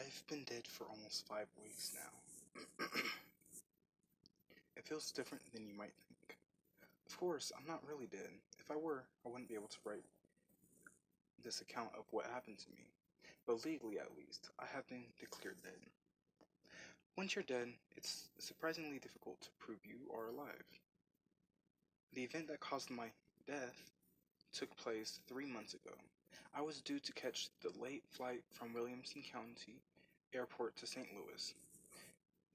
I've been dead for almost 5 weeks now. It feels different than you might think. Of course, I'm not really dead. If I were, I wouldn't be able to write this account of what happened to me. But legally, at least, I have been declared dead. Once you're dead, it's surprisingly difficult to prove you are alive. The event that caused my death took place 3 months ago. I was due to catch the late flight from Williamson County Airport to St. Louis.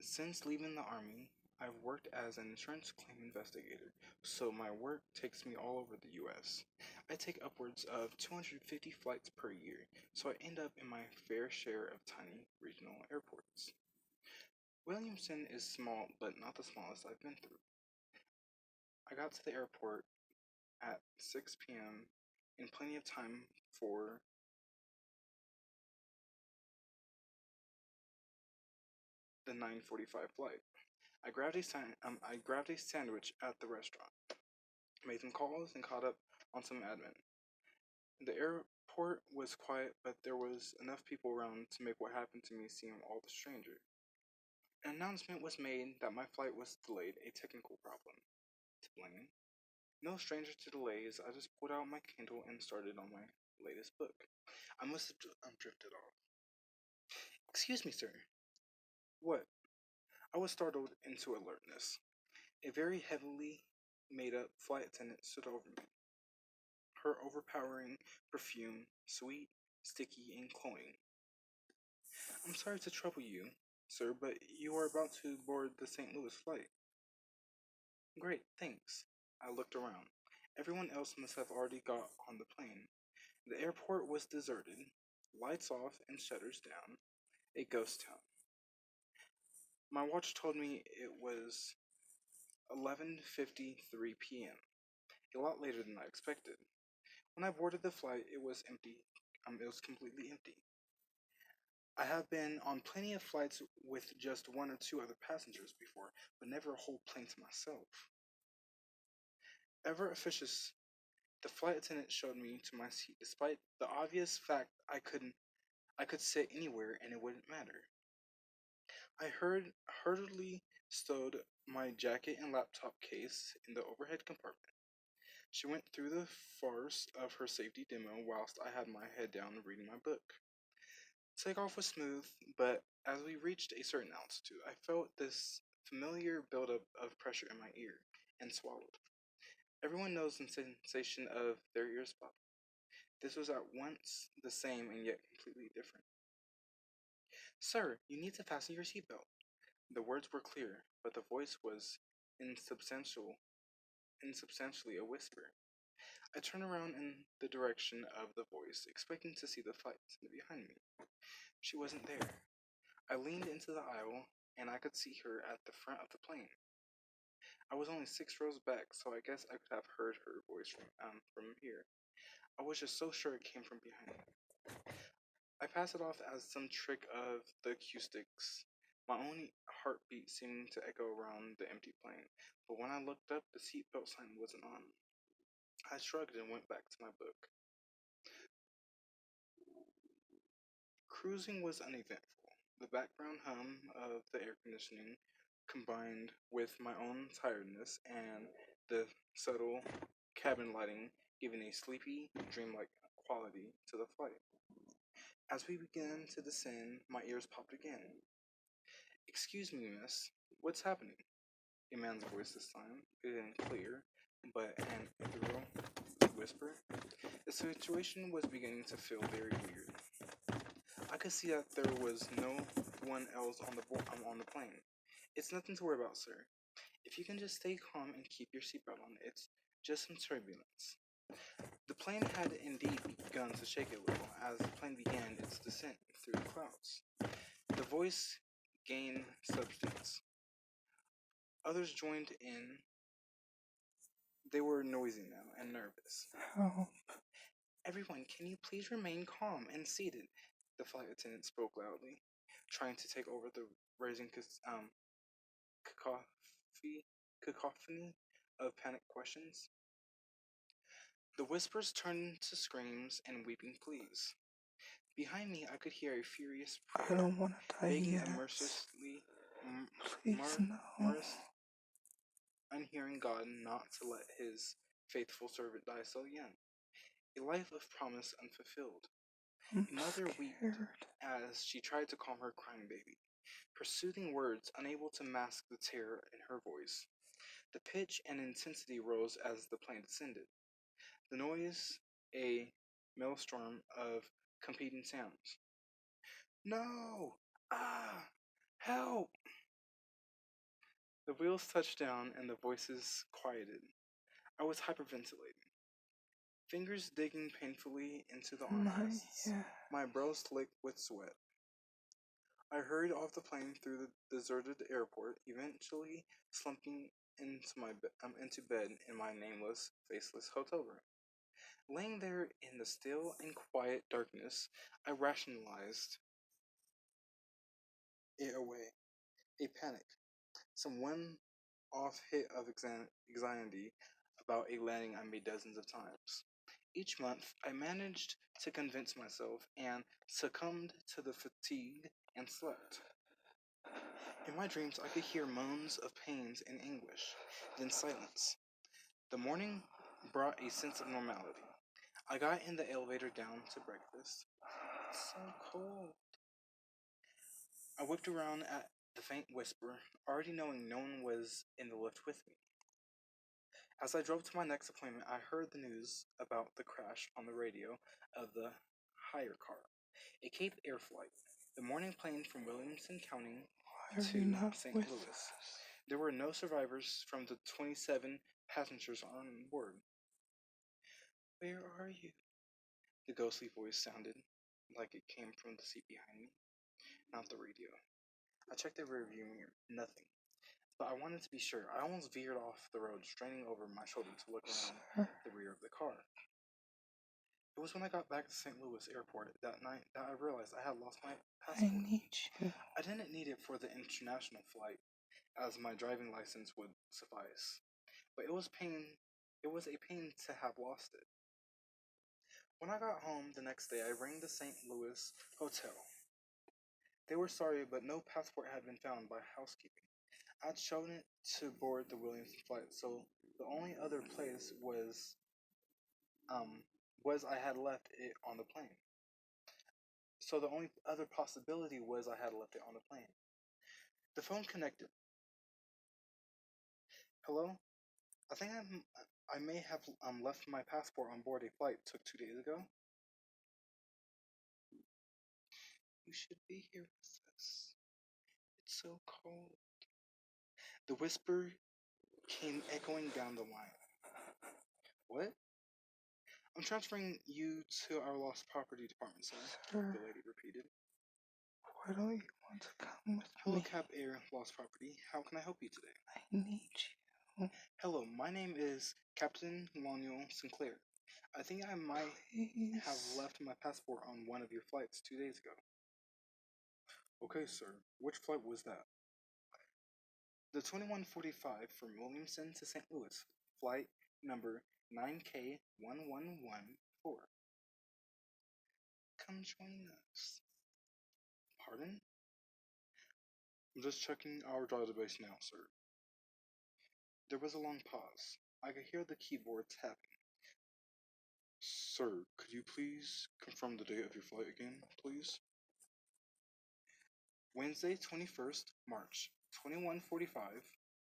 Since leaving the Army, I've worked as an insurance claim investigator, so my work takes me all over the US. I take upwards of 250 flights per year, so I end up in my fair share of tiny regional airports. Williamson is small, but not the smallest I've been through. I got to the airport at 6 p.m. in plenty of time for the 9:45 flight. I grabbed a sandwich at the restaurant, made some calls, and caught up on some admin. The airport was quiet, but there was enough people around to make what happened to me seem all the stranger. An announcement was made that my flight was delayed, a technical problem. To blame. No stranger to delays, I just pulled out my Kindle and started on my latest book. I must have drifted off. Excuse me, sir. What? I was startled into alertness. A very heavily made up flight attendant stood over me, her overpowering perfume sweet, sticky, and cloying. I'm sorry to trouble you, sir, but you are about to board the St. Louis flight. Great, thanks. I looked around. Everyone else must have already got on the plane. The airport was deserted, lights off and shutters down, a ghost town. My watch told me it was 11:53 p.m., a lot later than I expected. When I boarded the flight, it was empty. It was completely empty. I have been on plenty of flights with just one or two other passengers before, but never a whole plane to myself. Ever officious, the flight attendant showed me to my seat, despite the obvious fact I could sit anywhere and it wouldn't matter. I hurriedly stowed my jacket and laptop case in the overhead compartment. She went through the farce of her safety demo whilst I had my head down reading my book. Takeoff was smooth, but as we reached a certain altitude, I felt this familiar buildup of pressure in my ear and swallowed. Everyone knows the sensation of their ears popping. This was at once the same and yet completely different. Sir, you need to fasten your seatbelt. The words were clear, but the voice was insubstantial, insubstantially a whisper. I turned around in the direction of the voice, expecting to see the flight attendant behind me. She wasn't there. I leaned into the aisle, and I could see her at the front of the plane. I was only 6 rows back, so I guess I could have heard her voice from here. I was just so sure it came from behind me. I passed it off as some trick of the acoustics, my own heartbeat seeming to echo around the empty plane. But when I looked up, the seatbelt sign wasn't on. I shrugged and went back to my book. Cruising was uneventful. The background hum of the air conditioning combined with my own tiredness and the subtle cabin lighting giving a sleepy, dreamlike quality to the flight. As we began to descend, my ears popped again. Excuse me, miss, what's happening? A man's voice this time, again clear, but an ethereal whisper. The situation was beginning to feel very weird. I could see that there was no one else on the plane. It's nothing to worry about, sir. If you can just stay calm and keep your seatbelt on, it's just some turbulence. The plane had indeed begun to shake a little as the plane began its descent through the clouds. The voice gained substance. Others joined in. They were noisy now and nervous. Help. Everyone, can you please remain calm and seated? The flight attendant spoke loudly, trying to take over the raising cacophony of panicked questions. The whispers turned to screams and weeping pleas. Behind me, I could hear a furious I prayer, don't want to die begging yet. a mercilessly, Please, no. unhearing God not to let his faithful servant die so young. A life of promise unfulfilled. I'm A mother wept scared. as she tried to calm her crying baby, her soothing words unable to mask the terror in her voice. The pitch and intensity rose as the plane descended. The noise, a maelstrom of competing sounds. No! Ah! Help! The wheels touched down and the voices quieted. I was hyperventilating, fingers digging painfully into the Not armrests, yet. my brow slick with sweat. I hurried off the plane through the deserted airport, eventually slumping into bed in my nameless, faceless hotel room. Laying there in the still and quiet darkness, I rationalized it away. A panic, some one-off hit of anxiety about a landing I made dozens of times. Each month, I managed to convince myself and succumbed to the fatigue and slept. In my dreams, I could hear moans of pains and anguish, then silence. The morning brought a sense of normality. I got in the elevator down to breakfast. It's so cold. I whipped around at the faint whisper, already knowing no one was in the lift with me. As I drove to my next appointment, I heard the news about the crash on the radio of the hire car, a Cape Air flight, the morning plane from Williamson County Why are you to not St. with Louis. us? There were no survivors from the 27 passengers on board. Where are you? The ghostly voice sounded like it came from the seat behind me, not the radio. I checked the rearview mirror. Nothing. But I wanted to be sure. I almost veered off the road, straining over my shoulder to look around Sir, the rear of the car. It was when I got back to St. Louis airport that night that I realized I had lost my I passport. need you. I didn't need it for the international flight, as my driving license would suffice. But it was a pain to have lost it. When I got home the next day, I rang the St. Louis hotel. They were sorry, but no passport had been found by housekeeping. I'd shown it to board the Williamson flight, so the only other place um was I had left it on the plane. So the only other possibility was I had left it on the plane. The phone connected. Hello? I think I may have left my passport on board a flight took 2 days ago. You should be here with us. It's so cold. The whisper came echoing down the line. What? I'm transferring you to our lost property department, sir, Sir, the lady repeated. why don't you want to come with Hello, me? Cap Air Lost Property. How can I help you today? I need you. Hello, my name is Captain Lionel Sinclair. I think I might have Please. left my passport on one of your flights 2 days ago. Okay, sir. Which flight was that? The 2145 from Williamson to St. Louis, flight number 9K1114. Come join us. Pardon? I'm just checking our database now, sir. There was a long pause. I could hear the keyboard tapping. Sir, could you please confirm the date of your flight again, please? Wednesday, 21st March, 2145,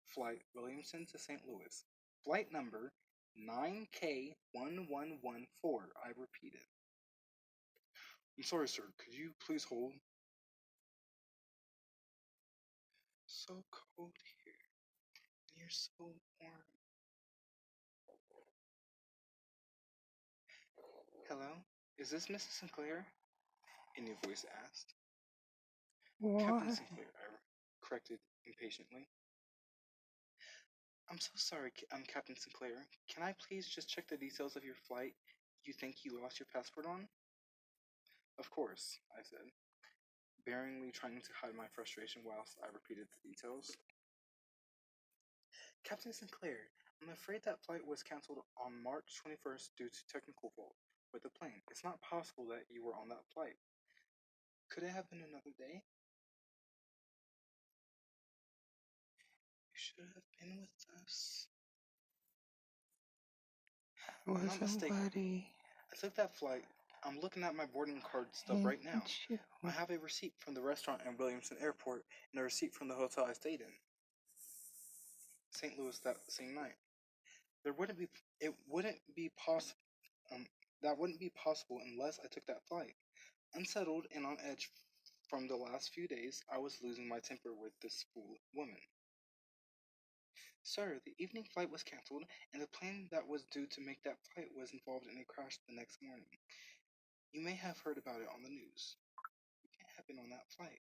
flight Williamson to St. Louis. Flight number 9K1114, I repeated. I'm sorry, sir, could you please hold? So cold here, and you're so warm. Hello? Is this Mrs. Sinclair? A new voice asked. Captain Why? Sinclair, I corrected impatiently. I'm so sorry, Captain Sinclair. Can I please just check the details of your flight you think you lost your passport on? Of course, I said, bearingly trying to hide my frustration whilst I repeated the details. Captain Sinclair, I'm afraid that flight was cancelled on March 21st due to technical fault with the plane. It's not possible that you were on that flight. Could it have been another day? You should have been with us. I I'm not wasn't mistaken. ready. I took that flight. I'm looking at my boarding card I stub right now. need you. I have a receipt from the restaurant in Williamson Airport and a receipt from the hotel I stayed in St. Louis that same night. It wouldn't be possible. That wouldn't be possible unless I took that flight. Unsettled and on edge from the last few days, I was losing my temper with this fool woman. Sir, the evening flight was cancelled, and the plane that was due to make that flight was involved in a crash the next morning. You may have heard about it on the news. You can't have been on that flight.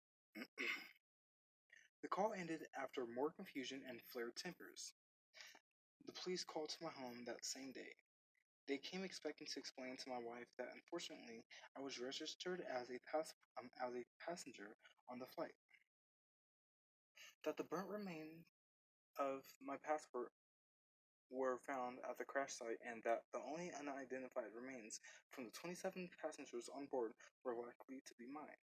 The call ended after more confusion and flared tempers. The police called to my home that same day. They came expecting to explain to my wife that unfortunately I was registered as a passenger on the flight, that the burnt remains of my passport were found at the crash site, and that the only unidentified remains from the 27 passengers on board were likely to be mine.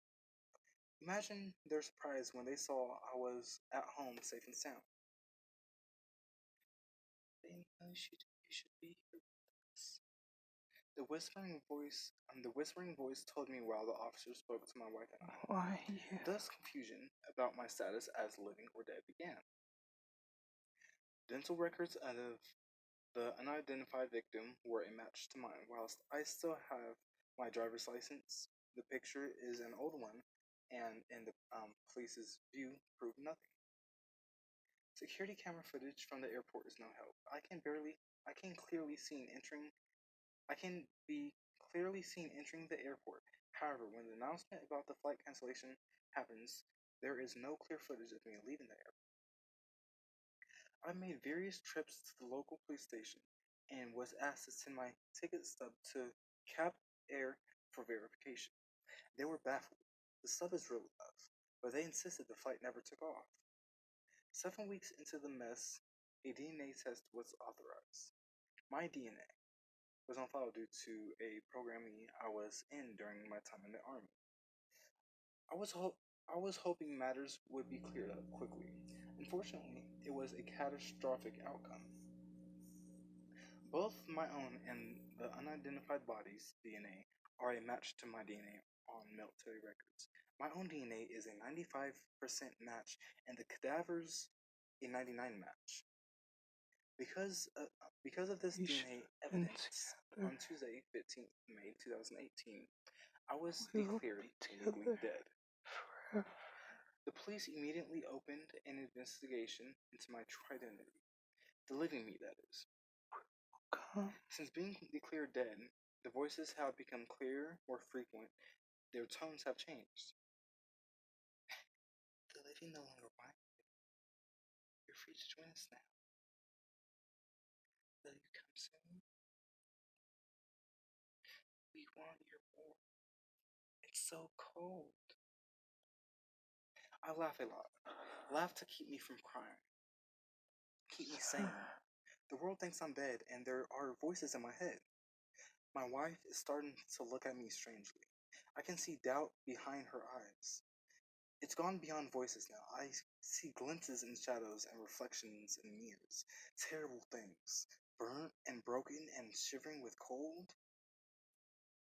Imagine their surprise when they saw I was at home safe and sound. They know you should be here with us. The whispering voice told me while the officer spoke to my wife and I. Why you? Thus, confusion about my status as living or dead began. Dental records of the unidentified victim were a match to mine. Whilst I still have my driver's license, the picture is an old one, and in the police's view, proved nothing. Security camera footage from the airport is no help. I can be clearly seen entering the airport. However, when the announcement about the flight cancellation happens, there is no clear footage of me leaving the airport. I made various trips to the local police station and was asked to send my ticket stub to Cap Air for verification. They were baffled. The stub is real enough, but they insisted the flight never took off. 7 weeks into the mess, a DNA test was authorized. My DNA was on file due to a programming I was in during my time in the Army. I was hoping matters would be cleared up quickly. Unfortunately, it was a catastrophic outcome. Both my own and the unidentified body's DNA are a match to my DNA on military records. My own DNA is a 95% match, and the cadaver's a 99 match. Because of this We DNA should have been evidence, together. on Tuesday, 15th May 2018, I was We will declared be legally together dead. forever. The police immediately opened an investigation into my true identity. The living me, that is. Come. Since being declared dead, the voices have become clearer, more frequent, their tones have changed. The living no longer want you. You're free to join us now. Will you come soon? We want your warmth. It's so cold. I laugh a lot. Laugh to keep me from crying. Keep me sane. The world thinks I'm dead, and there are voices in my head. My wife is starting to look at me strangely. I can see doubt behind her eyes. It's gone beyond voices now. I see glimpses in shadows and reflections in mirrors. Terrible things. Burnt and broken and shivering with cold.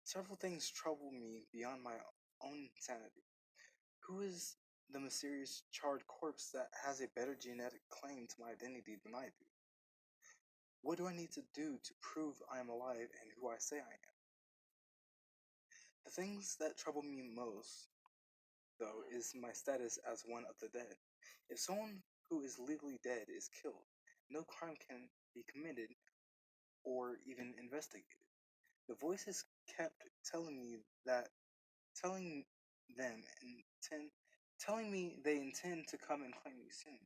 Several things trouble me beyond my own sanity. Who is the mysterious charred corpse that has a better genetic claim to my identity than I do? What do I need to do to prove I am alive and who I say I am? The things that trouble me most, though, is my status as one of the dead. If someone who is legally dead is killed, no crime can be committed or even investigated. The voices kept telling them intend telling me they intend to come and claim me soon.